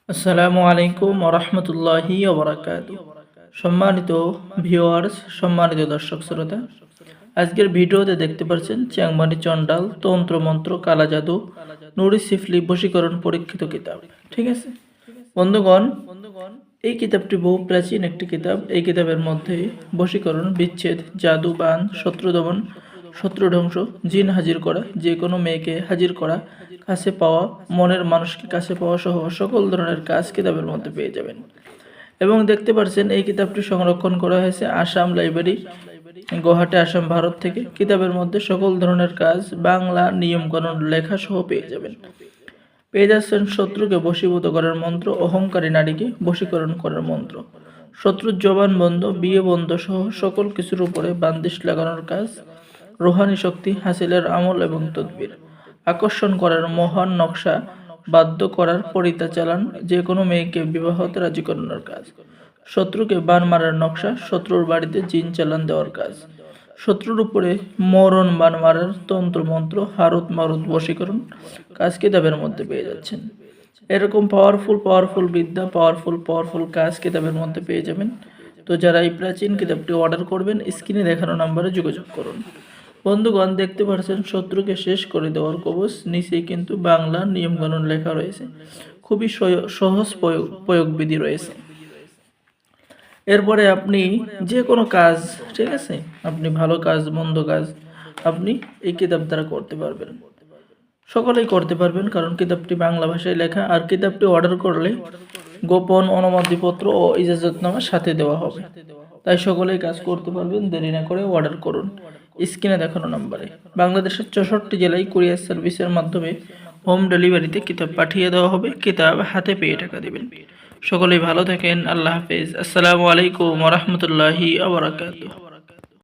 আসসালামু আলাইকুম ওরহমতুল্লাহি ওবরাকাতু। সম্মানিত ভিউয়ার্স, সম্মানিত দর্শক শ্রোতা, আজকের ভিডিওতে দেখতে পাচ্ছেন চ্যাংমারি চন্ডাল তন্ত্র মন্ত্র কালা জাদু নুরি সিফলি বশীকরণ পরীক্ষিত কিতাব। ঠিক আছে বন্ধুগণ, এই কিতাবটি বহু প্রাচীন একটি কিতাব। এই কিতাবের মধ্যে বশীকরণ, বিচ্ছেদ, জাদু, বান, শত্রু দমন, শত্রু ধ্বংস, জিন হাজির করা, যে কোনো মেয়েকে হাজির করা, কাছে পাওয়া, মনের মানুষকে কাছে পাওয়া সহ সকল ধরনের কাজ কিতাবের মধ্যে পেয়ে যাবেন। এবং দেখতে পাচ্ছেন এই কিতাবটি সংরক্ষণ করা হয়েছে আসাম লাইব্রেরি, গুয়াহাটি, আসাম, ভারত থেকে। কিতাবের মধ্যে সকল ধরনের কাজ বাংলা নিয়মকানুন লেখা সহ পেয়ে যাবেন। পেয়ে যাচ্ছেন শত্রুকে বশীভূত করার মন্ত্র, অহংকারী নারীকে বশীকরণ করার মন্ত্র, শত্রুর জবান বন্ধ, বিয়ে বন্ধ সহ সকল কিছুর উপরে বান্দিশ লাগানোর কাজ, রোহানি শক্তি হাসিলের আমল এবং তদবির, আকর্ষণ করার মহান নকশা, বাধ্য করার পরিতা চালান, যে কোনো মেয়েকে বিবাহতে রাজি করানোর কাজ, শত্রুকে বান মারার নকশা, শত্রুর বাড়িতে জিন চালান দেওয়ার কাজ, শত্রুর উপরে মরণ বান মারার তন্ত্র মন্ত্র, হারুত মারুত বশীকরণ কাজ কিতাবের মধ্যে পেয়ে যাচ্ছেন। এরকম পাওয়ারফুল বিদ্যা, পাওয়ারফুল কাজ কিতাবের মধ্যে পেয়ে যাবেন। তো যারা এই প্রাচীন কিতাবটি অর্ডার করবেন, স্ক্রিনে দেখানো নাম্বারে যোগাযোগ করুন। বন্ধুগণ, দেখতে পাচ্ছেন শত্রুকে শেষ করে দেওয়ার কবচ, নিচেই কিন্তু বাংলা নিয়মকানুন লেখা রয়েছে। খুবই সহজ প্রয়োগ বিধি রয়েছে। এরপরে আপনি যে কোনো কাজ, ঠিক আছে, আপনি ভালো কাজ মন্দ কাজ আপনি এই কিতাব দ্বারা করতে পারবেন। সকলেই করতে পারবেন, কারণ কিতাবটি বাংলা ভাষায় লেখা। আর কিতাবটি অর্ডার করলে গোপন অনুমতিপত্র ও ইজাজতনামা সাথে দেওয়া হবে। তাই সকলেই কাজ করতে পারবেন। দেরি না করে অর্ডার করুন স্ক্রিনে দেখানো নম্বরে। বাংলাদেশের 64 জেলায় কুরিয়ার সার্ভিসের মাধ্যমে হোম ডেলিভারিতে কিতাব পাঠিয়ে দেওয়া হবে। কিতাব হাতে পেয়ে টাকা দেবেন। সকলেই ভালো থাকেন। আল্লাহ হাফেজ। আসসালামু আলাইকুম ওয়া রাহমাতুল্লাহি ওয়া বারাকাতুহু।